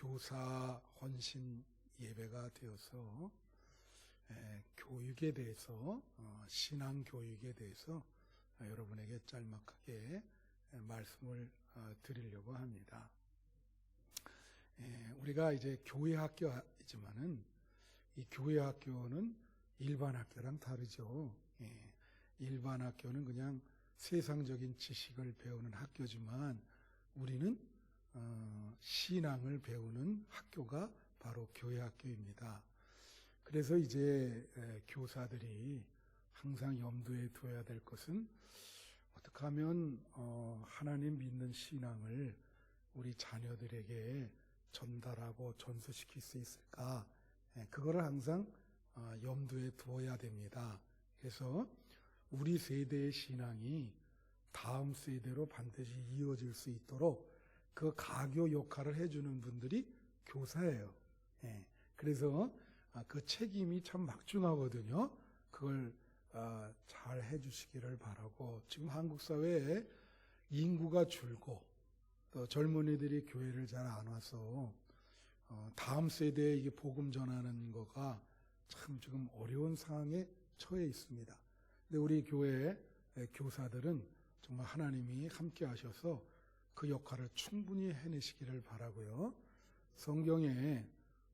교사 헌신 예배가 되어서 교육에 대해서 신앙 교육에 대해서 여러분에게 짤막하게 말씀을 드리려고 합니다. 우리가 이제 교회 학교이지만은 이 교회 학교는 일반 학교랑 다르죠. 일반 학교는 그냥 세상적인 지식을 배우는 학교지만 우리는 신앙을 배우는 학교가 바로 교회 학교입니다. 그래서 이제 교사들이 항상 염두에 두어야 될 것은 어떻게 하면 하나님 믿는 신앙을 우리 자녀들에게 전달하고 전수시킬 수 있을까? 그거를 항상 염두에 두어야 됩니다. 그래서 우리 세대의 신앙이 다음 세대로 반드시 이어질 수 있도록 그 가교 역할을 해주는 분들이 교사예요. 그래서 그 책임이 참 막중하거든요. 그걸 잘 해주시기를 바라고, 지금 한국 사회에 인구가 줄고 또 젊은이들이 교회를 잘 안 와서 다음 세대에 이게 복음 전하는 거가 참 지금 어려운 상황에 처해 있습니다. 근데 우리 교회 교사들은 정말 하나님이 함께 하셔서 그 역할을 충분히 해내시기를 바라고요. 성경에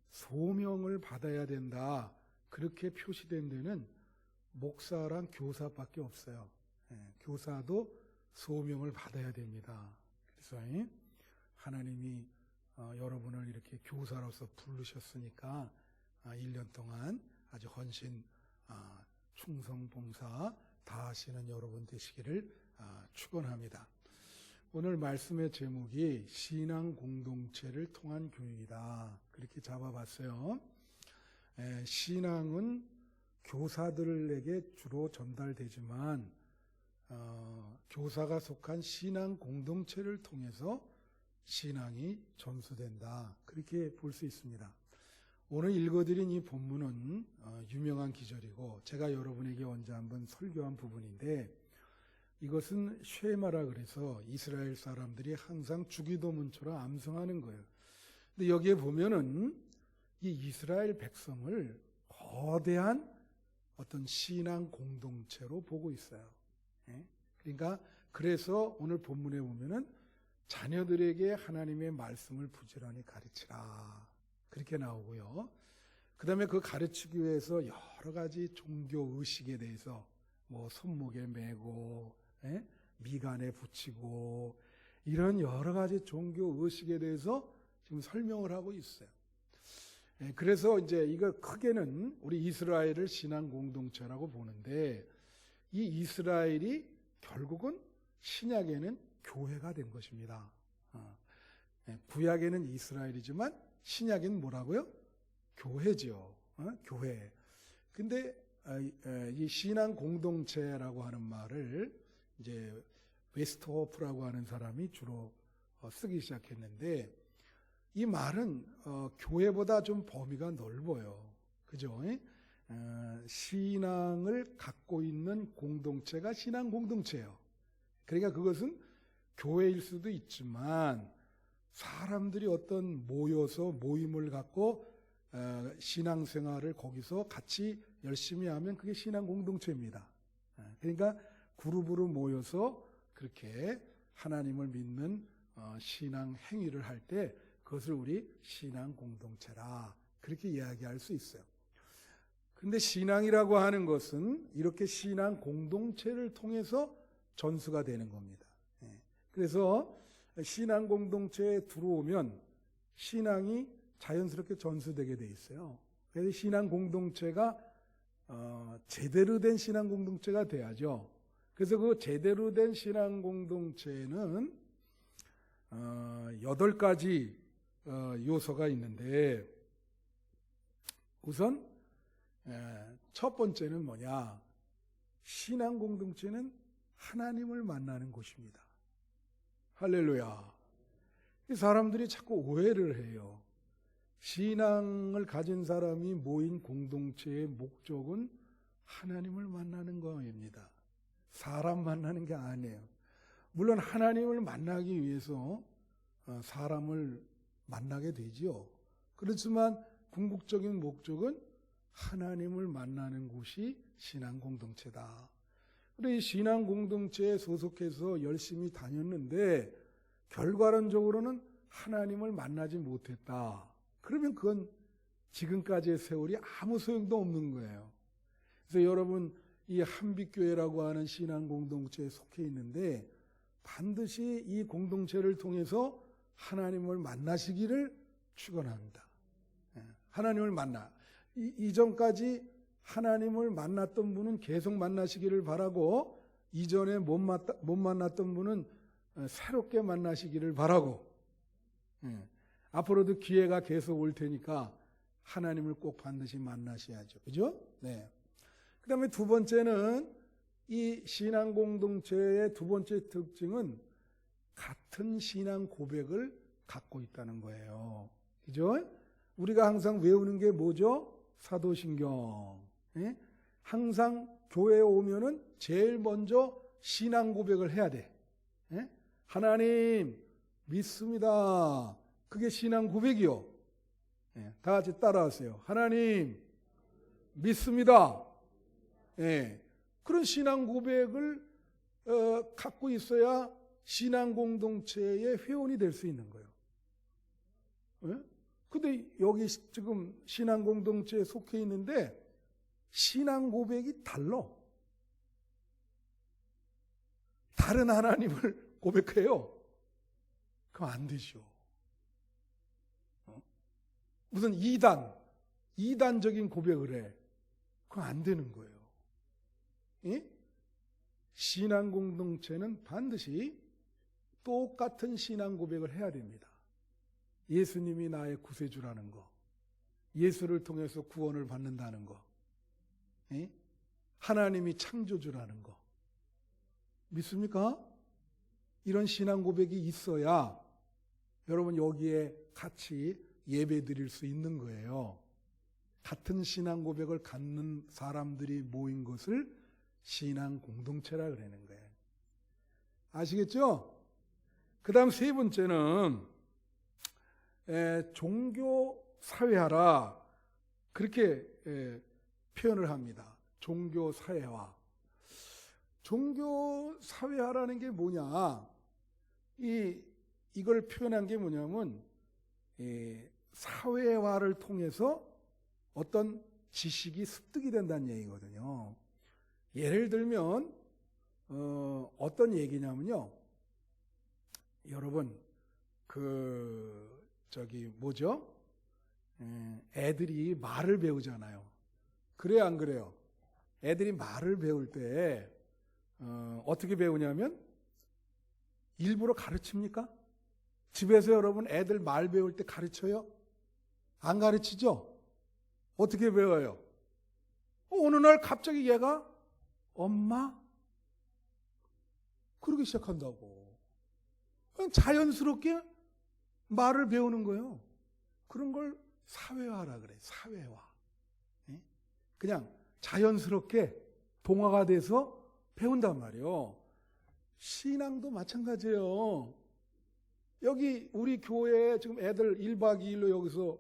소명을 받아야 된다 그렇게 표시된 데는 목사랑 교사밖에 없어요. 교사도 소명을 받아야 됩니다. 그래서 하나님이 여러분을 이렇게 교사로서 부르셨으니까 1년 동안 아주 헌신, 충성, 봉사 다 하시는 여러분 되시기를 축원합니다. 오늘 말씀의 제목이 신앙 공동체를 통한 교육이다. 그렇게 잡아봤어요. 신앙은 교사들에게 주로 전달되지만 교사가 속한 신앙 공동체를 통해서 신앙이 전수된다. 그렇게 볼 수 있습니다. 오늘 읽어드린 이 본문은 유명한 기절이고 제가 여러분에게 언제 한번 설교한 부분인데, 이것은 쉐마라 그래서 이스라엘 사람들이 항상 주기도문처럼 암송하는 거예요. 근데 여기에 보면은 이 이스라엘 백성을 거대한 어떤 신앙 공동체로 보고 있어요. 그러니까 그래서 오늘 본문에 보면은 자녀들에게 하나님의 말씀을 부지런히 가르치라 그렇게 나오고요. 그 다음에 그 가르치기 위해서 여러 가지 종교 의식에 대해서 뭐 손목에 매고 미간에 붙이고 이런 여러 가지 종교 의식에 대해서 지금 설명을 하고 있어요. 그래서 이제 이거 크게는 우리 이스라엘을 신앙 공동체라고 보는데, 이 이스라엘이 결국은 신약에는 교회가 된 것입니다. 구약에는 이스라엘이지만 신약에는 뭐라고요? 교회죠. 교회. 근데 이 신앙 공동체라고 하는 말을 이제 웨스트호프라고 하는 사람이 주로 쓰기 시작했는데, 이 말은 교회보다 좀 범위가 넓어요. 그죠? 신앙을 갖고 있는 공동체가 신앙 공동체예요. 그러니까 그것은 교회일 수도 있지만 사람들이 어떤 모여서 모임을 갖고 신앙생활을 거기서 같이 열심히 하면 그게 신앙 공동체입니다. 그러니까 그룹으로 모여서 그렇게 하나님을 믿는 신앙 행위를 할 때 그것을 우리 신앙 공동체라 그렇게 이야기할 수 있어요. 근데 신앙이라고 하는 것은 이렇게 신앙 공동체를 통해서 전수가 되는 겁니다. 그래서 신앙 공동체에 들어오면 신앙이 자연스럽게 전수되게 돼 있어요. 그래서 신앙 공동체가 제대로 된 신앙 공동체가 돼야죠. 그래서 그 제대로 된 신앙 공동체는 8가지 요소가 있는데, 우선 첫 번째는 뭐냐? 신앙 공동체는 하나님을 만나는 곳입니다. 할렐루야. 사람들이 자꾸 오해를 해요. 신앙을 가진 사람이 모인 공동체의 목적은 하나님을 만나는 거입니다. 사람 만나는 게 아니에요. 물론 하나님을 만나기 위해서 사람을 만나게 되지요. 그렇지만 궁극적인 목적은 하나님을 만나는 곳이 신앙 공동체다. 그래, 이 신앙 공동체에 소속해서 열심히 다녔는데 결과론적으로는 하나님을 만나지 못했다. 그러면 그건 지금까지의 세월이 아무 소용도 없는 거예요. 그래서 여러분, 이 한빛교회라고 하는 신앙 공동체에 속해 있는데 반드시 이 공동체를 통해서 하나님을 만나시기를 축원합니다. 하나님을 만나. 이전까지 하나님을 만났던 분은 계속 만나시기를 바라고, 이전에 못 만났던 분은 새롭게 만나시기를 바라고, 앞으로도 기회가 계속 올 테니까 하나님을 꼭 반드시 만나셔야죠. 그죠? 네. 그 다음에 두 번째는, 이 신앙 공동체의 두 번째 특징은 같은 신앙 고백을 갖고 있다는 거예요. 그죠? 우리가 항상 외우는 게 뭐죠? 사도신경. 항상 교회에 오면은 제일 먼저 신앙 고백을 해야 돼. 하나님 믿습니다. 그게 신앙 고백이요. 다 같이 따라하세요. 하나님 믿습니다. 그런 신앙 고백을 갖고 있어야 신앙 공동체의 회원이 될 수 있는 거예요. 근데 여기 지금 신앙 공동체에 속해 있는데 신앙 고백이 달라. 다른 하나님을 고백해요. 그럼 안 되죠. 무슨 이단적인 고백을 해. 그건 안 되는 거예요. 신앙 공동체는 반드시 똑같은 신앙 고백을 해야 됩니다. 예수님이 나의 구세주라는 거, 예수를 통해서 구원을 받는다는 거, 하나님이 창조주라는 거 믿습니까? 이런 신앙 고백이 있어야 여러분 여기에 같이 예배 드릴 수 있는 거예요. 같은 신앙 고백을 갖는 사람들이 모인 것을 신앙 공동체라 그러는 거예요. 아시겠죠? 그 다음 세 번째는 종교 사회화라 그렇게 표현을 합니다. 종교 사회화. 종교 사회화라는 게 뭐냐? 이걸 표현한 게 뭐냐면 사회화를 통해서 어떤 지식이 습득이 된다는 얘기거든요. 예를 들면 어떤 얘기냐면요. 여러분 애들이 말을 배우잖아요. 그래요, 안 그래요? 애들이 말을 배울 때 어떻게 배우냐면 일부러 가르칩니까? 집에서 여러분 애들 말 배울 때 가르쳐요? 안 가르치죠? 어떻게 배워요? 어느 날 갑자기 얘가 엄마? 그러기 시작한다고. 자연스럽게 말을 배우는 거예요. 그런 걸 사회화라 그래. 사회화. 그냥 자연스럽게 동화가 돼서 배운단 말이에요. 신앙도 마찬가지예요. 여기 우리 교회에 지금 애들 1박 2일로 여기서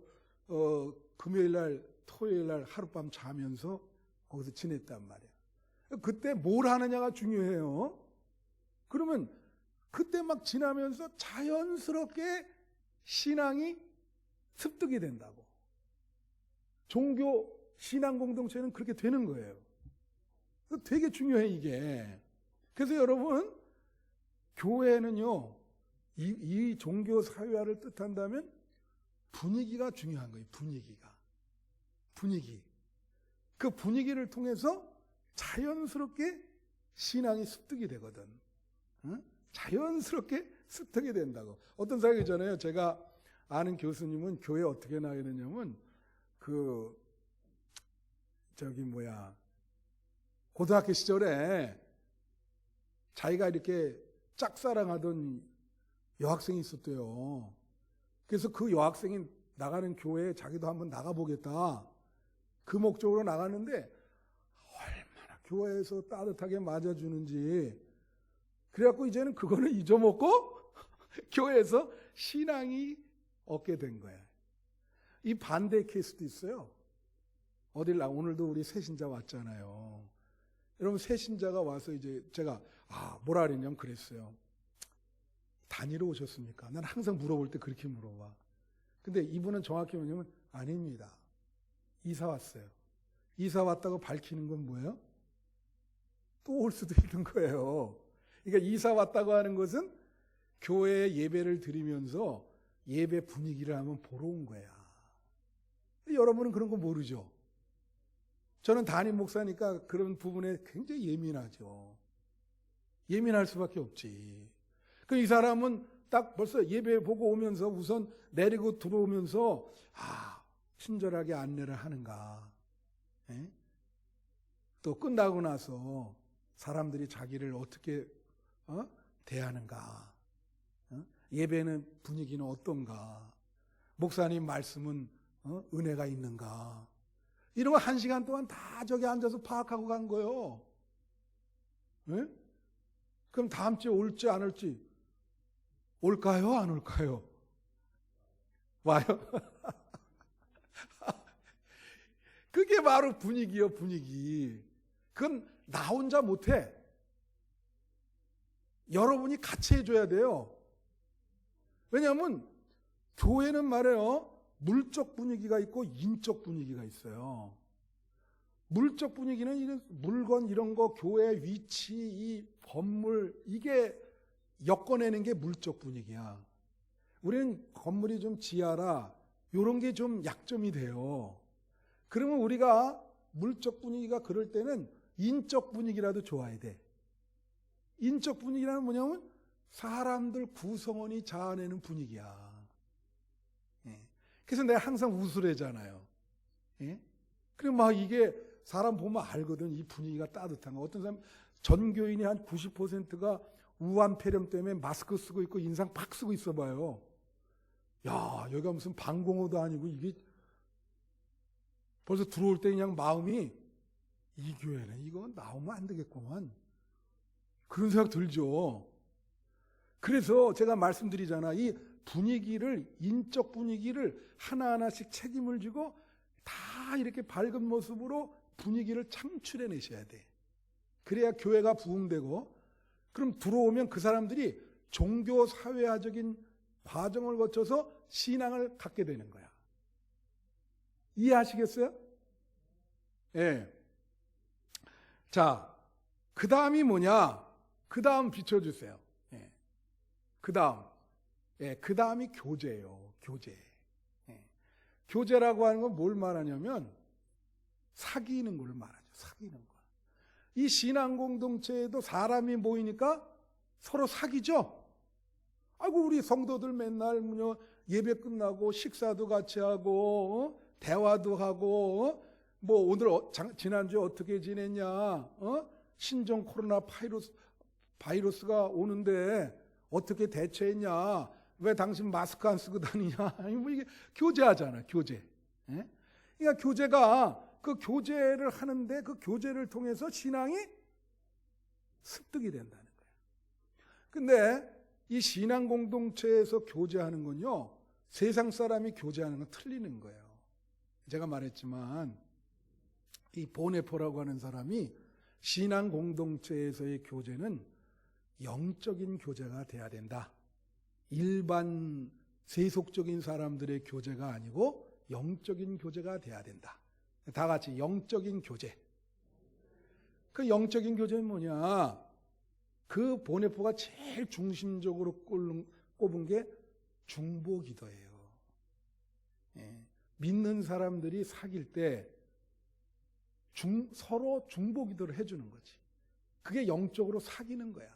금요일날 토요일날 하룻밤 자면서 거기서 지냈단 말이에요. 그때 뭘 하느냐가 중요해요. 그러면 그때 막 지나면서 자연스럽게 신앙이 습득이 된다고. 종교 신앙 공동체는 그렇게 되는 거예요. 되게 중요해 이게. 그래서 여러분 교회는요 이 종교 사회화를 뜻한다면 분위기가 중요한 거예요. 분위기. 그 분위기를 통해서 자연스럽게 신앙이 습득이 되거든. 자연스럽게 습득이 된다고. 어떤 사람이 있잖아요. 제가 아는 교수님은 교회 어떻게 나가야 되냐면 고등학교 시절에 자기가 이렇게 짝사랑하던 여학생이 있었대요. 그래서 그 여학생이 나가는 교회에 자기도 한번 나가보겠다. 그 목적으로 나갔는데 얼마나 교회에서 따뜻하게 맞아주는지. 그래갖고 이제는 그거는 잊어먹고 교회에서 신앙이 얻게 된 거예요. 이 반대 케이스도 있어요. 오늘도 우리 새신자 왔잖아요. 여러분, 새신자가 와서 이제 제가, 뭐라 그랬냐면 그랬어요. 다니러 오셨습니까? 난 항상 물어볼 때 그렇게 물어봐. 근데 이분은 정확히 뭐냐면, 아닙니다. 이사 왔어요. 이사 왔다고 밝히는 건 뭐예요? 또 올 수도 있는 거예요. 그러니까 이사 왔다고 하는 것은 교회에 예배를 드리면서 예배 분위기를 한번 보러 온 거야. 여러분은 그런 거 모르죠? 저는 담임 목사니까 그런 부분에 굉장히 예민하죠. 예민할 수밖에 없지. 이 사람은 딱 벌써 예배 보고 오면서 우선 내리고 들어오면서 친절하게 안내를 하는가. 예? 또 끝나고 나서 사람들이 자기를 어떻게 대하는가. 예배는 분위기는 어떤가. 목사님 말씀은 은혜가 있는가. 이런 거 1시간 동안 다 저기 앉아서 파악하고 간 거예요. 예? 그럼 다음 주에 올지 안 올지. 올까요? 안 올까요? 와요? 그게 바로 분위기요, 분위기. 그건 나 혼자 못해. 여러분이 같이 해줘야 돼요. 왜냐하면 교회는 말이에요, 물적 분위기가 있고 인적 분위기가 있어요. 물적 분위기는 이런 물건 이런 거, 교회 위치, 이 건물, 이게 엮어내는 게 물적 분위기야. 우리는 건물이 좀 지하라 이런 게 좀 약점이 돼요. 그러면 우리가 물적 분위기가 그럴 때는 인적 분위기라도 좋아야 돼. 인적 분위기라는 뭐냐면 사람들 구성원이 자아내는 분위기야. 그래서 내가 항상 웃으래잖아요. 그리고 막 이게 사람 보면 알거든. 이 분위기가 따뜻한 거. 어떤 사람 전교인이 한 90%가 우한 폐렴 때문에 마스크 쓰고 있고 인상 팍 쓰고 있어 봐요. 야, 여기가 무슨 방공호도 아니고 이게 벌써 들어올 때 그냥 마음이 이 교회는 이거 나오면 안 되겠구만. 그런 생각 들죠. 그래서 제가 말씀드리잖아. 이 분위기를, 인적 분위기를 하나하나씩 책임을 지고 다 이렇게 밝은 모습으로 분위기를 창출해 내셔야 돼. 그래야 교회가 부흥되고, 그럼 들어오면 그 사람들이 종교 사회화적인 과정을 거쳐서 신앙을 갖게 되는 거야. 이해하시겠어요? 예. 자, 그 다음이 뭐냐? 그 다음 비춰주세요. 예. 그 다음. 예, 그 다음이 교제예요. 교제. 예. 교제라고 하는 건 뭘 말하냐면 사귀는 걸 말하죠. 사귀는 거. 이 신앙 공동체에도 사람이 모이니까 서로 사귀죠. 아이고, 우리 성도들 맨날 예배 끝나고 식사도 같이 하고 대화도 하고 뭐 오늘 지난주에 어떻게 지냈냐, 신종 코로나 바이러스가 오는데 어떻게 대처했냐, 왜 당신 마스크 안 쓰고 다니냐. 뭐 이게 교제하잖아, 교제. 예? 그러니까 교제가, 그 교제를 하는데 그 교제를 통해서 신앙이 습득이 된다는 거예요. 근데 이 신앙 공동체에서 교제하는 건요, 세상 사람이 교제하는 건 틀리는 거예요. 제가 말했지만 이 보네포라고 하는 사람이 신앙 공동체에서의 교제는 영적인 교제가 돼야 된다. 일반 세속적인 사람들의 교제가 아니고 영적인 교제가 돼야 된다. 다 같이 영적인 교제. 그 영적인 교제는 뭐냐? 그 보네포가 제일 중심적으로 꼽은 게 중보기도예요. 예. 믿는 사람들이 사귈 때 서로 중보기도를 해주는 거지. 그게 영적으로 사귀는 거야.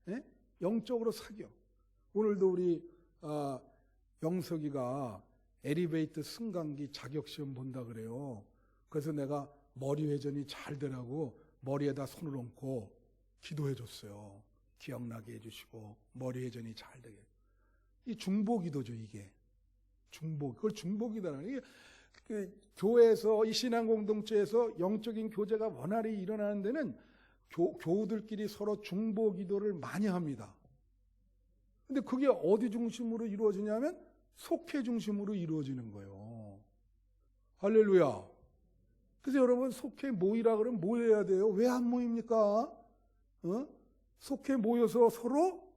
예? 영적으로 사겨. 오늘도 우리 영석이가 엘리베이터 승강기 자격시험 본다 그래요. 그래서 내가 머리 회전이 잘 되라고 머리에다 손을 얹고 기도해 줬어요. 기억나게 해주시고 머리 회전이 잘 되게. 이 중보기도죠, 이게. 그걸 중보기도라는. 이게 교회에서, 이 신앙 공동체에서 영적인 교제가 원활히 일어나는 데는 교우들끼리 서로 중보기도를 많이 합니다. 근데 그게 어디 중심으로 이루어지냐면 속회 중심으로 이루어지는 거예요. 할렐루야. 그래서 여러분 속회 모이라 그러면 모여야 돼요. 왜 안 모입니까? 속회 모여서 서로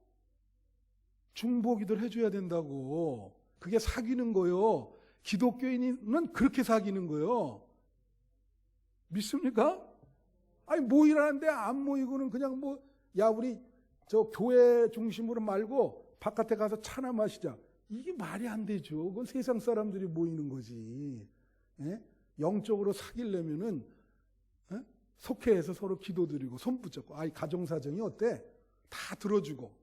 중보기도를 해줘야 된다고. 그게 사귀는 거요. 기독교인은 그렇게 사귀는 거요. 믿습니까? 아니 모이라는데 안 모이고는 그냥 야 우리 저 교회 중심으로 말고 바깥에 가서 차나 마시자. 이게 말이 안 되죠. 그건 세상 사람들이 모이는 거지. 예? 영적으로 사귀려면은 속회해서 서로 기도드리고 손 붙잡고 가정사정이 어때? 다 들어주고.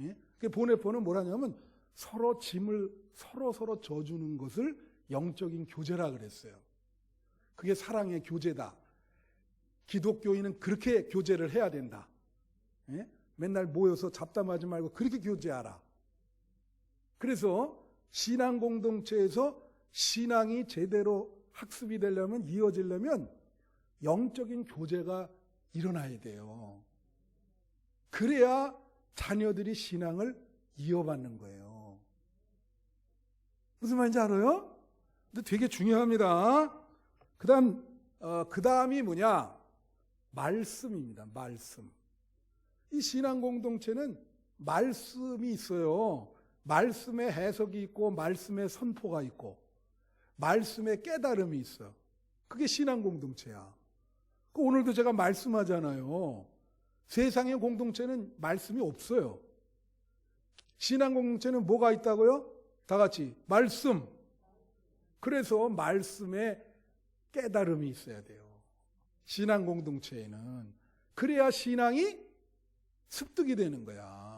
예? 그 보네포는 뭐라냐면 서로 짐을 서로 져주는 것을 영적인 교제라 그랬어요. 그게 사랑의 교제다. 기독교인은 그렇게 교제를 해야 된다. 예? 맨날 모여서 잡담하지 말고 그렇게 교제하라. 그래서 신앙 공동체에서 신앙이 제대로 학습이 되려면, 이어지려면 영적인 교제가 일어나야 돼요. 그래야 자녀들이 신앙을 이어받는 거예요. 무슨 말인지 알아요? 근데 되게 중요합니다. 그 다음이 뭐냐? 말씀입니다. 말씀. 이 신앙 공동체는 말씀이 있어요. 말씀의 해석이 있고 말씀의 선포가 있고 말씀의 깨달음이 있어. 그게 신앙 공동체야. 오늘도 제가 말씀하잖아요. 세상의 공동체는 말씀이 없어요. 신앙 공동체는 뭐가 있다고요? 다 같이 말씀. 그래서 말씀의 깨달음이 있어야 돼요. 신앙 공동체에는. 그래야 신앙이 습득이 되는 거야.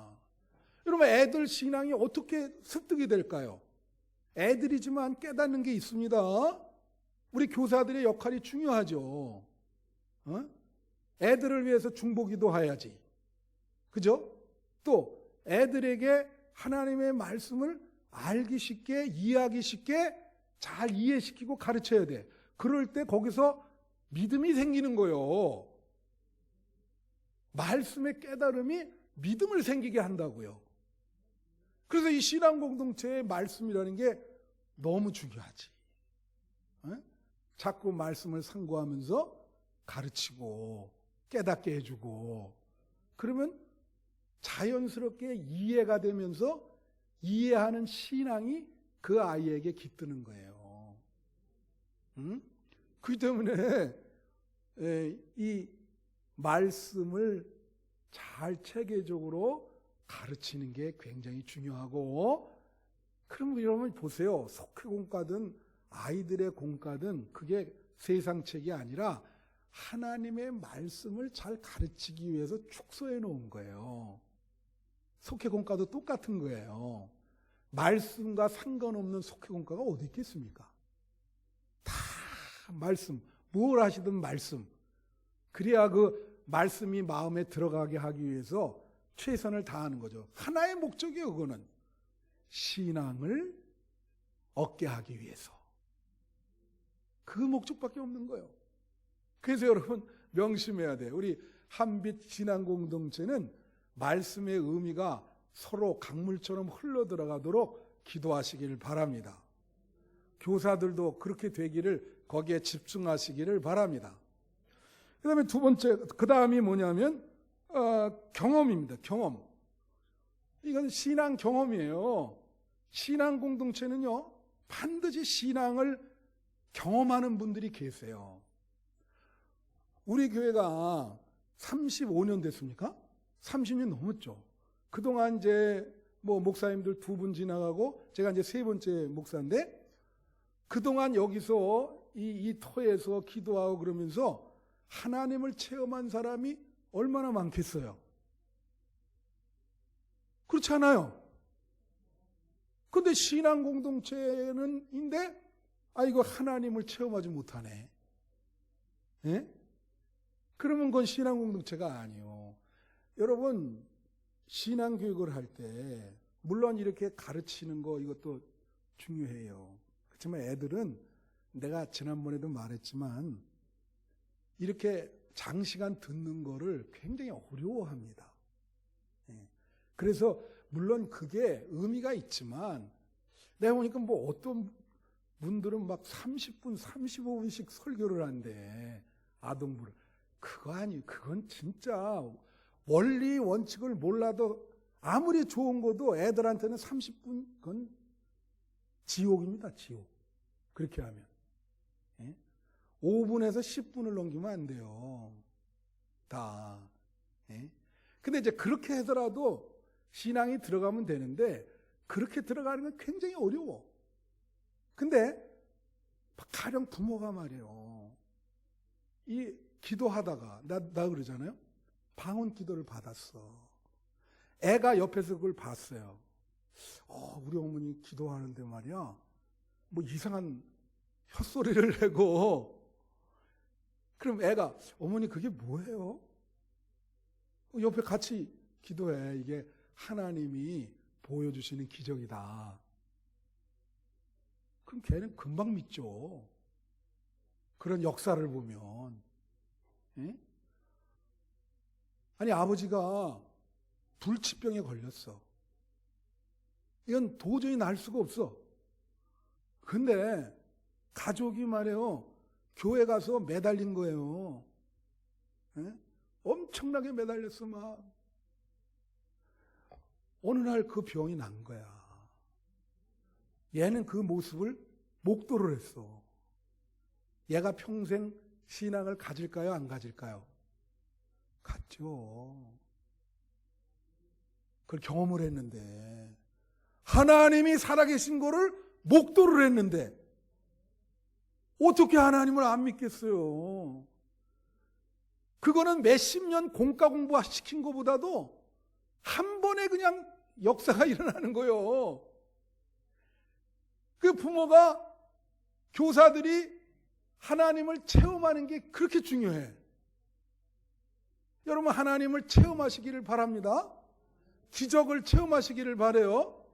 여러분 애들 신앙이 어떻게 습득이 될까요? 애들이지만 깨닫는 게 있습니다. 우리 교사들의 역할이 중요하죠. 애들을 위해서 중보기도 해야지. 그죠? 또 애들에게 하나님의 말씀을 알기 쉽게, 이해하기 쉽게 잘 이해시키고 가르쳐야 돼. 그럴 때 거기서 믿음이 생기는 거예요. 말씀의 깨달음이 믿음을 생기게 한다고요. 그래서 이 신앙 공동체의 말씀이라는 게 너무 중요하지. 자꾸 말씀을 상고하면서 가르치고 깨닫게 해주고 그러면 자연스럽게 이해가 되면서 이해하는 신앙이 그 아이에게 깃드는 거예요. 그렇기 때문에 이 말씀을 잘 체계적으로 가르치는 게 굉장히 중요하고, 그럼 여러분 보세요. 속회공과든 아이들의 공과든 그게 세상 책이 아니라 하나님의 말씀을 잘 가르치기 위해서 축소해 놓은 거예요. 속회공과도 똑같은 거예요. 말씀과 상관없는 속회공과가 어디 있겠습니까? 다 말씀, 뭘 하시든 말씀. 그래야 그 말씀이 마음에 들어가게 하기 위해서 최선을 다하는 거죠. 하나의 목적이에요. 그거는 신앙을 얻게 하기 위해서. 그 목적밖에 없는 거예요. 그래서 여러분 명심해야 돼요. 우리 한빛 신앙 공동체는 말씀의 의미가 서로 강물처럼 흘러들어가도록 기도하시기를 바랍니다. 교사들도 그렇게 되기를, 거기에 집중하시기를 바랍니다. 그 다음에 두 번째, 그 다음이 뭐냐면 경험입니다. 경험. 이건 신앙 경험이에요. 신앙 공동체는요, 반드시 신앙을 경험하는 분들이 계세요. 우리 교회가 35년 됐습니까? 30년 넘었죠. 그동안 이제 목사님들 2분 지나가고 제가 이제 3번째 목사인데, 그동안 여기서 이 터에서 기도하고 그러면서 하나님을 체험한 사람이 얼마나 많겠어요? 그렇지 않아요? 근데 신앙 공동체는 인데 이거 하나님을 체험하지 못하네. 예? 그러면 그건 신앙 공동체가 아니에요. 여러분 신앙 교육을 할 때 물론 이렇게 가르치는 거 이것도 중요해요. 그렇지만 애들은 내가 지난번에도 말했지만 이렇게 장시간 듣는 거를 굉장히 어려워합니다. 그래서 물론 그게 의미가 있지만 내가 보니까 뭐 어떤 분들은 막 30분, 35분씩 설교를 한대. 아동부를. 그거 아니, 그건 진짜 원리 원칙을 몰라도 아무리 좋은 것도 애들한테는 30분, 그건 지옥입니다, 지옥. 그렇게 하면. 예? 5분에서 10분을 넘기면 안 돼요. 다. 예? 근데 이제 그렇게 하더라도 신앙이 들어가면 되는데, 그렇게 들어가는 건 굉장히 어려워. 근데 가령 부모가 말이에요. 이 기도하다가 나 그러잖아요. 방언 기도를 받았어. 애가 옆에서 그걸 봤어요. 우리 어머니 기도하는데 말이야. 뭐 이상한 헛소리를 내고. 그럼 애가 어머니 그게 뭐예요? 옆에 같이 기도해. 이게 하나님이 보여주시는 기적이다. 그럼 걔는 금방 믿죠. 그런 역사를 보면. 예? 아니 아버지가 불치병에 걸렸어. 이건 도저히 날 수가 없어. 근데 가족이 말이에요. 교회 가서 매달린 거예요. 예? 엄청나게 매달렸어 막. 어느 날 그 병이 난 거야. 얘는 그 모습을 목도를 했어. 얘가 평생 신앙을 가질까요? 안 가질까요? 갔죠. 그걸 경험을 했는데 하나님이 살아계신 거를 목도를 했는데 어떻게 하나님을 안 믿겠어요? 그거는 몇십 년 공과 공부시킨 것보다도 한 번에 그냥 역사가 일어나는 거예요. 그 부모가, 교사들이 하나님을 체험하는 게 그렇게 중요해. 여러분 하나님을 체험하시기를 바랍니다. 기적을 체험하시기를 바라요.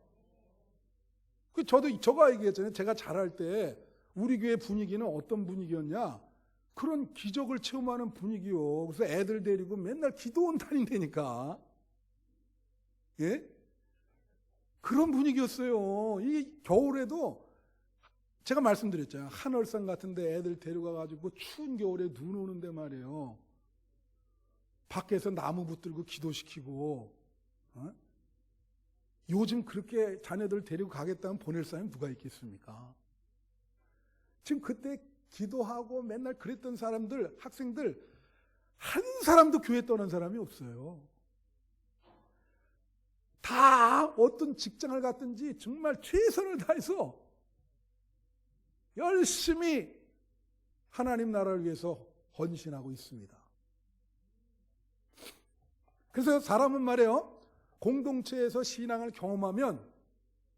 저가 얘기했잖아요. 제가 자랄 때 우리 교회 분위기는 어떤 분위기였냐? 그런 기적을 체험하는 분위기요. 그래서 애들 데리고 맨날 기도원 다닌다니까. 예? 그런 분위기였어요. 이 겨울에도 제가 말씀드렸잖아요. 한월산 같은데 애들 데려가가지고 추운 겨울에 눈 오는데 말이에요. 밖에서 나무 붙들고 기도시키고. 요즘 그렇게 자녀들 데리고 가겠다면 보낼 사람이 누가 있겠습니까? 지금 그때 기도하고 맨날 그랬던 사람들, 학생들 한 사람도 교회 떠난 사람이 없어요. 다 어떤 직장을 갔든지 정말 최선을 다해서 열심히 하나님 나라를 위해서 헌신하고 있습니다. 그래서 사람은 말이에요. 공동체에서 신앙을 경험하면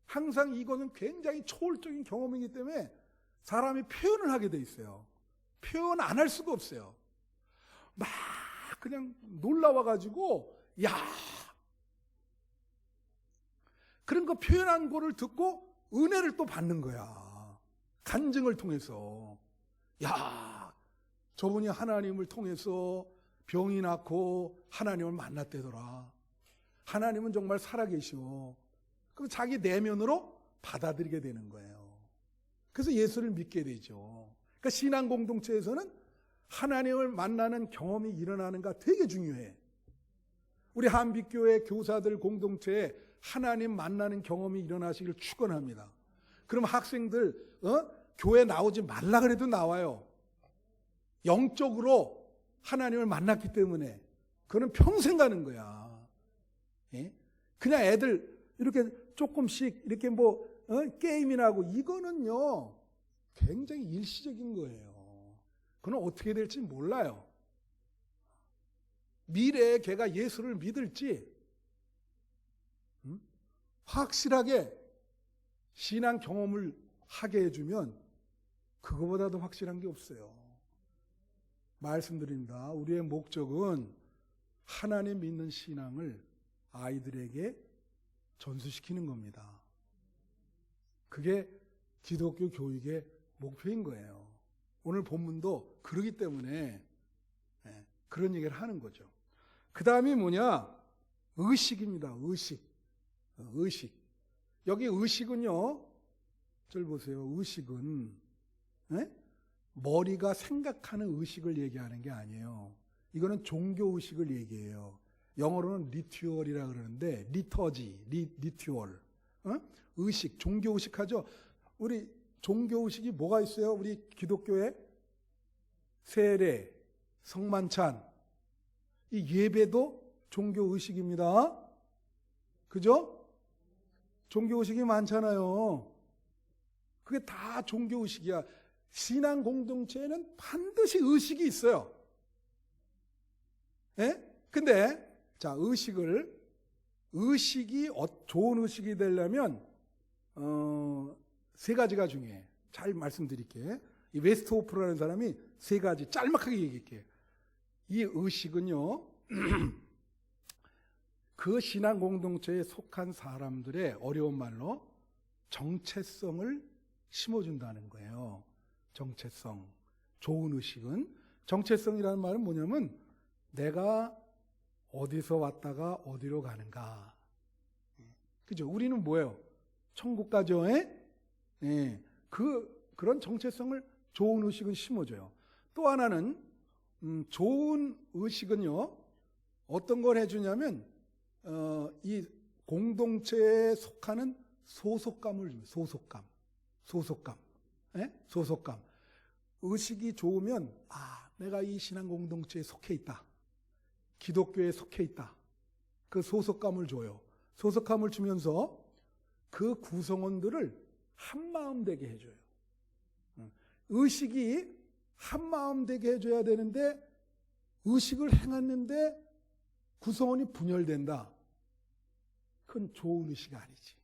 항상 이거는 굉장히 초월적인 경험이기 때문에 사람이 표현을 하게 돼 있어요. 표현 안 할 수가 없어요. 막 그냥 놀라워가지고 야 그런 거 표현한 거를 듣고 은혜를 또 받는 거야. 간증을 통해서. 야 저분이 하나님을 통해서 병이 낫고 하나님을 만났대더라. 하나님은 정말 살아계시오. 그럼 자기 내면으로 받아들이게 되는 거예요. 그래서 예수를 믿게 되죠. 그러니까 신앙 공동체에서는 하나님을 만나는 경험이 일어나는가 되게 중요해. 우리 한빛교회 교사들 공동체에 하나님 만나는 경험이 일어나시길 축원합니다. 그럼 학생들 교회 나오지 말라 그래도 나와요. 영적으로 하나님을 만났기 때문에 그거는 평생 가는 거야. 예? 그냥 애들 이렇게 조금씩 이렇게 게임이나 하고 이거는요 굉장히 일시적인 거예요. 그건 어떻게 될지 몰라요. 미래에 걔가 예수를 믿을지 확실하게 신앙 경험을 하게 해주면 그거보다도 확실한 게 없어요. 말씀드립니다. 우리의 목적은 하나님 믿는 신앙을 아이들에게 전수시키는 겁니다. 그게 기독교 교육의 목표인 거예요. 오늘 본문도 그러기 때문에 그런 얘기를 하는 거죠. 그 다음이 뭐냐? 의식입니다. 의식. 여기 의식은요, 절 보세요. 의식은 머리가 생각하는 의식을 얘기하는 게 아니에요. 이거는 종교 의식을 얘기해요. 영어로는 리튜얼이라 그러는데 리터지, 리튜얼. 의식, 종교 의식 하죠. 우리 종교 의식이 뭐가 있어요? 우리 기독교에 세례, 성만찬, 이 예배도 종교 의식입니다. 그죠? 종교 의식이 많잖아요. 그게 다 종교 의식이야. 신앙 공동체에는 반드시 의식이 있어요. 예? 근데 자, 의식이 좋은 의식이 되려면 세 가지가 중요해. 잘 말씀드릴게. 이 웨스트호프라는 사람이 세 가지 짤막하게 얘기할게. 이 의식은요, 그 신앙 공동체에 속한 사람들의 어려운 말로 정체성을 심어준다는 거예요. 정체성. 좋은 의식은 정체성이라는 말은 뭐냐면 내가 어디서 왔다가 어디로 가는가. 그죠? 우리는 뭐예요? 천국 가죠? 그런 정체성을 좋은 의식은 심어줘요. 또 하나는 좋은 의식은요, 어떤 걸 해주냐면 이 공동체에 속하는 소속감을 줍니다. 소속감. 소속감. 의식이 좋으면 내가 이 신앙 공동체에 속해 있다. 기독교에 속해 있다. 그 소속감을 줘요. 소속감을 주면서 그 구성원들을 한마음 되게 해줘요. 의식이 한마음 되게 해줘야 되는데 의식을 행했는데 구성원이 분열된다. 그건 좋은 의식이 아니지.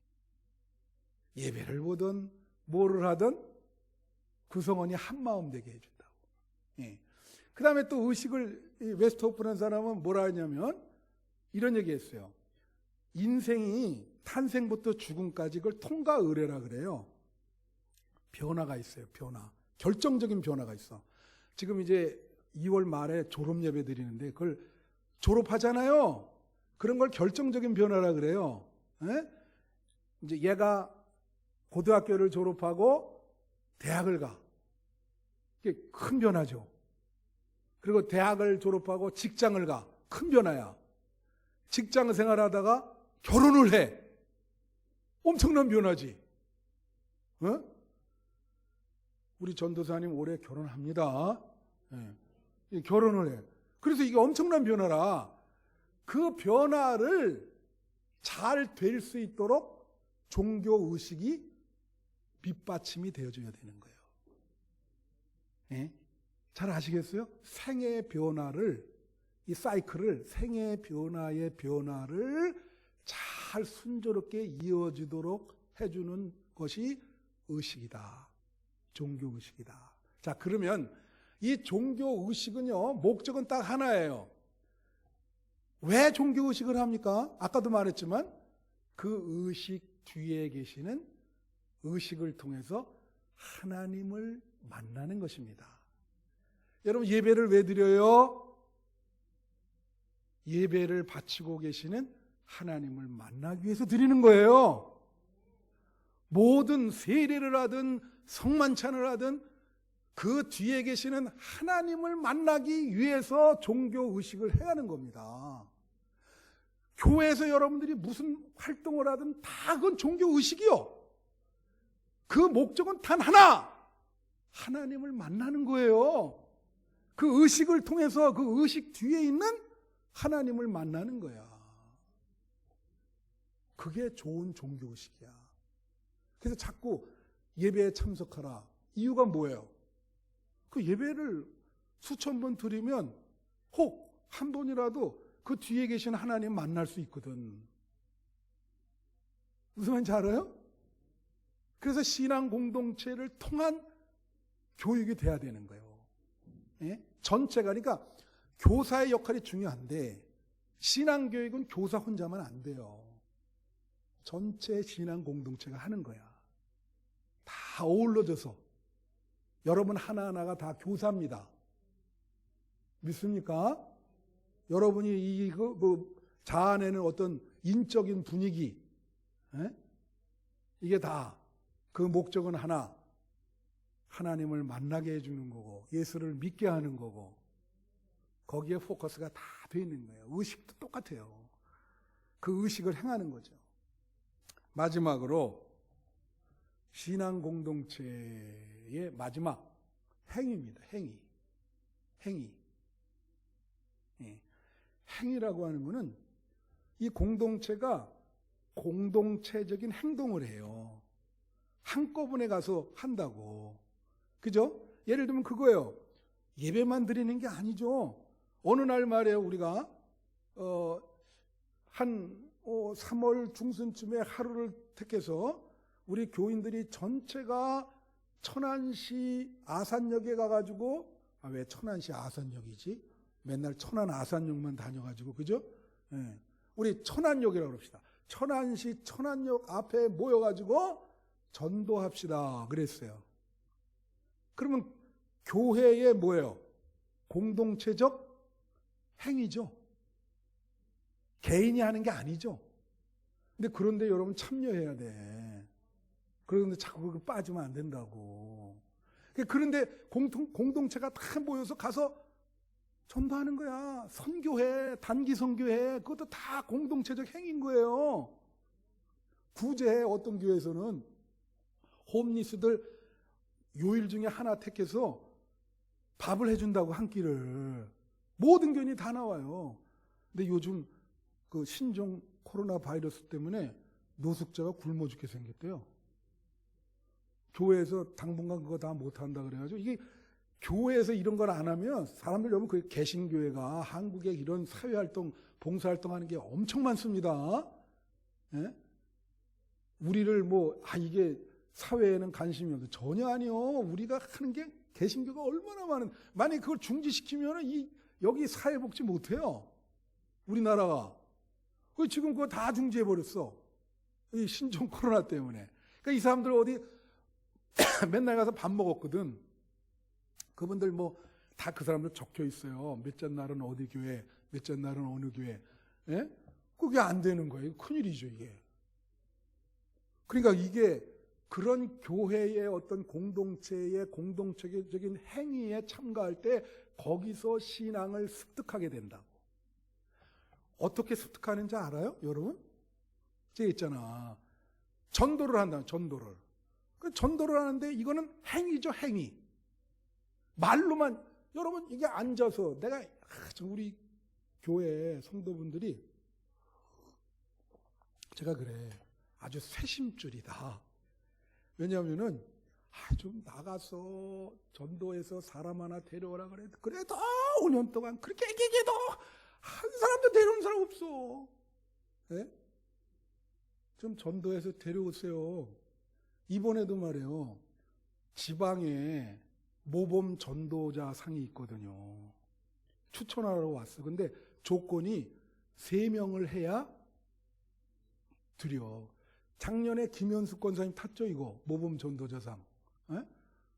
예배를 보든 뭐를 하든 구성원이 한마음 되게 해준다고. 그 다음에 또 의식을 웨스트호프라는 사람은 뭐라 하냐면 이런 얘기했어요. 인생이 탄생부터 죽음까지 그걸 통과의례라 그래요. 변화가 있어요. 변화. 결정적인 변화가 있어. 지금 이제 2월 말에 졸업 예배 드리는데 그걸 졸업하잖아요. 그런 걸 결정적인 변화라 그래요. 이제 얘가 고등학교를 졸업하고 대학을 가. 이게 큰 변화죠. 그리고 대학을 졸업하고 직장을 가. 큰 변화야. 직장 생활하다가 결혼을 해. 엄청난 변화지. 우리 전도사님 올해 결혼합니다. 결혼을 해. 그래서 이게 엄청난 변화라. 그 변화를 잘 될 수 있도록 종교 의식이 밑받침이 되어줘야 되는 거예요. 잘 아시겠어요? 생애의 변화를, 이 사이클을, 생애의 변화를 잘 순조롭게 이어지도록 해주는 것이 의식이다. 종교 의식이다. 자, 그러면 이 종교 의식은요, 목적은 딱 하나예요. 왜 종교 의식을 합니까? 아까도 말했지만 그 의식 뒤에 계시는 의식을 통해서 하나님을 만나는 것입니다. 여러분, 예배를 왜 드려요? 예배를 바치고 계시는 하나님을 만나기 위해서 드리는 거예요. 모든 세례를 하든 성만찬을 하든 그 뒤에 계시는 하나님을 만나기 위해서 종교 의식을 해야 하는 겁니다. 교회에서 여러분들이 무슨 활동을 하든 다 그건 종교 의식이요. 그 목적은 단 하나, 하나님을 만나는 거예요. 그 의식을 통해서 그 의식 뒤에 있는 하나님을 만나는 거야. 그게 좋은 종교 의식이야. 그래서 자꾸 예배에 참석하라. 이유가 뭐예요? 그 예배를 수천 번 드리면 혹 한 번이라도 그 뒤에 계신 하나님 만날 수 있거든. 무슨 말인지 알아요? 그래서 신앙 공동체를 통한 교육이 돼야 되는 거예요. 전체가, 그러니까 교사의 역할이 중요한데 신앙 교육은 교사 혼자만 안 돼요. 전체 신앙 공동체가 하는 거야. 다 어우러져서 여러분 하나하나가 다 교사입니다. 믿습니까? 여러분이 자아내는 어떤 인적인 분위기, 이게 다 그 목적은 하나, 하나님을 만나게 해주는 거고 예수를 믿게 하는 거고 거기에 포커스가 다 돼 있는 거예요. 의식도 똑같아요. 그 의식을 행하는 거죠. 마지막으로 신앙 공동체의 마지막 행위입니다. 행위. 예. 행위라고 하는 것은 이 공동체가 공동체적인 행동을 해요. 한꺼번에 가서 한다고. 그죠? 예를 들면 그거예요. 예배만 드리는 게 아니죠. 어느 날 말이에요. 우리가 한 3월 중순쯤에 하루를 택해서 우리 교인들이 전체가 천안시 아산역에 가가지고 왜 천안시 아산역이지? 맨날 천안 아산역만 다녀가지고 그죠? 예. 우리 천안역이라고 합시다. 천안시 천안역 앞에 모여가지고 전도합시다 그랬어요. 그러면 교회의 뭐예요? 공동체적 행위죠. 개인이 하는 게 아니죠. 그런데 여러분 참여해야 돼. 그런데 자꾸 그거 빠지면 안 된다고. 그런데 공동체가 다 모여서 가서 전도하는 거야. 선교회, 단기 선교회, 그것도 다 공동체적 행위인 거예요. 구제해 어떤 교회에서는 홈리스들 요일 중에 하나 택해서 밥을 해준다고 한 끼를 모든 교인이 다 나와요. 근데 요즘 그 신종 코로나 바이러스 때문에 노숙자가 굶어 죽게 생겼대요. 교회에서 당분간 그거 다 못한다 그래가지고 이게 교회에서 이런 걸 안 하면 사람들 여러분 그 개신교회가 한국에 이런 사회활동, 봉사활동하는 게 엄청 많습니다. 예? 우리를 이게 사회에는 관심이 없어. 전혀 아니요. 우리가 하는 게 개신교가 얼마나 많은, 만약에 그걸 중지시키면 여기 사회복지 못해요. 우리나라가. 지금 그거 다 중지해버렸어. 이 신종 코로나 때문에. 그러니까 이 사람들 어디 맨날 가서 밥 먹었거든. 그분들 다 그 사람들 적혀 있어요. 몇째 날은 어디 교회, 몇째 날은 어느 교회. 예? 그게 안 되는 거예요. 큰일이죠, 이게. 그러니까 이게 그런 교회의 어떤 공동체의 공동체적인 행위에 참가할 때 거기서 신앙을 습득하게 된다고. 어떻게 습득하는지 알아요? 여러분? 제가 있잖아. 전도를 한다, 전도를. 그 전도를 하는데 이거는 행위죠, 행위. 말로만, 여러분, 이게 앉아서 내가, 우리 교회 성도분들이 제가 그래. 아주 세심줄이다. 왜냐하면은, 좀 나가서 전도해서 사람 하나 데려오라 그래도 5년 동안 그렇게 얘기해도 한 사람도 데려온 사람 없어. 네? 좀 전도해서 데려오세요. 이번에도 말이에요. 지방에 모범 전도자 상이 있거든요. 추천하러 왔어. 근데 조건이 3명을 해야 드려. 작년에 김현숙 권사님 탔죠, 이거. 모범 전도자상. 에?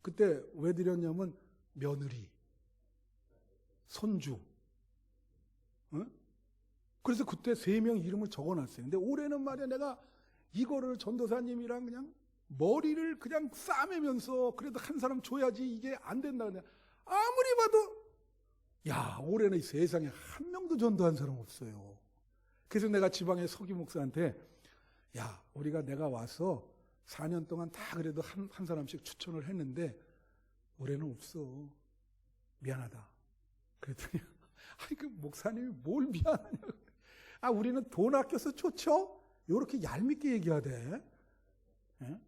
그때 왜 드렸냐면 며느리, 손주. 에? 그래서 그때 3명 이름을 적어놨어요. 근데 올해는 말이야 내가 이거를 전도사님이랑 그냥 머리를 그냥 싸매면서 그래도 한 사람 줘야지 이게 안 된다. 그냥 아무리 봐도 야, 올해는 이 세상에 한 명도 전도한 사람 없어요. 그래서 내가 지방의 서기 목사한테 야, 우리가 내가 와서 4년 동안 다 그래도 한 사람씩 추천을 했는데 올해는 없어. 미안하다. 그랬더니 아니 그 목사님이 뭘 미안하냐고. 우리는 돈 아껴서 좋죠? 이렇게 얄밉게 얘기하대. 예?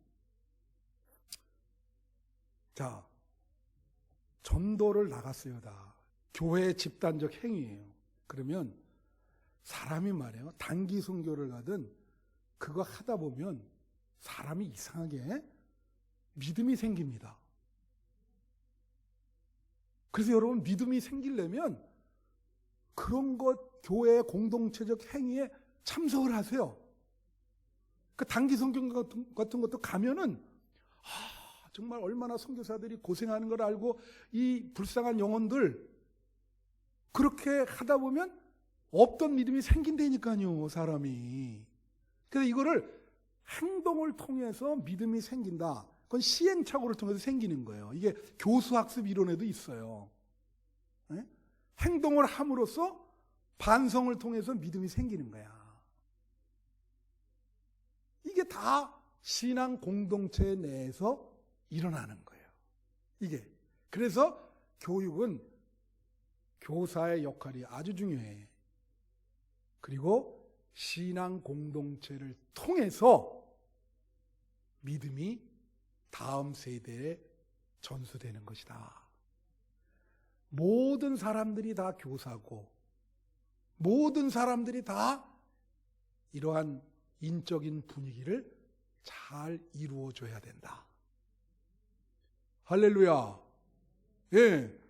자, 전도를 나갔어요, 다. 교회의 집단적 행위예요. 그러면 사람이 말이에요. 단기 선교를 가든 그거 하다 보면 사람이 이상하게 믿음이 생깁니다. 그래서 여러분 믿음이 생기려면 그런 것 교회의 공동체적 행위에 참석을 하세요. 그 단기 선교 같은 것도 가면은 정말 얼마나 선교사들이 고생하는 걸 알고 이 불쌍한 영혼들 그렇게 하다 보면 없던 믿음이 생긴다니까요, 사람이. 그래서 이거를 행동을 통해서 믿음이 생긴다. 그건 시행착오를 통해서 생기는 거예요. 이게 교수학습 이론에도 있어요. 네? 행동을 함으로써 반성을 통해서 믿음이 생기는 거야. 이게 다 신앙 공동체 내에서 일어나는 거예요. 이게. 그래서 교육은 교사의 역할이 아주 중요해. 그리고 신앙 공동체를 통해서 믿음이 다음 세대에 전수되는 것이다. 모든 사람들이 다 교사고 모든 사람들이 다 이러한 인적인 분위기를 잘 이루어줘야 된다. 할렐루야. 예.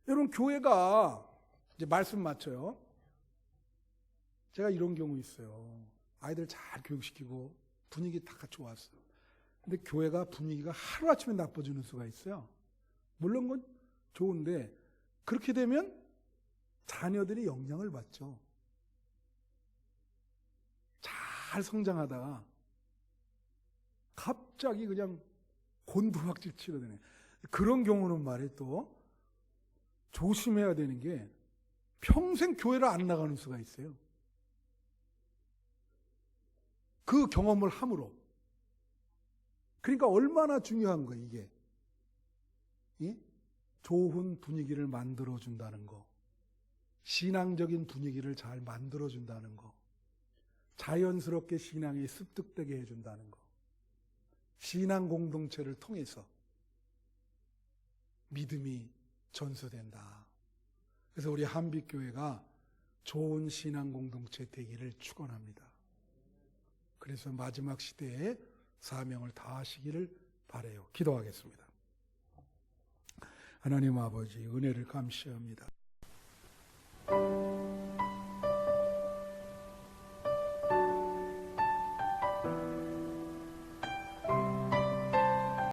여러분, 교회가 이제 말씀 맞춰요. 제가 이런 경우 있어요. 아이들 잘 교육시키고 분위기 다 좋았어요. 근데 교회가 분위기가 하루아침에 나빠지는 수가 있어요. 물론 그건 좋은데 그렇게 되면 자녀들이 영향을 받죠. 잘 성장하다가 갑자기 그냥 곤두박질 치러드네. 그런 경우는 말이에요. 또 조심해야 되는 게 평생 교회를 안 나가는 수가 있어요. 그 경험을 함으로. 그러니까 얼마나 중요한 거예요, 이게. 좋은 분위기를 만들어준다는 거. 신앙적인 분위기를 잘 만들어준다는 거. 자연스럽게 신앙이 습득되게 해준다는 거. 신앙 공동체를 통해서 믿음이 전수된다. 그래서 우리 한빛교회가 좋은 신앙 공동체 되기를 축원합니다. 그래서 마지막 시대에 사명을 다하시기를 바라요. 기도하겠습니다. 하나님 아버지, 은혜를 감사합니다.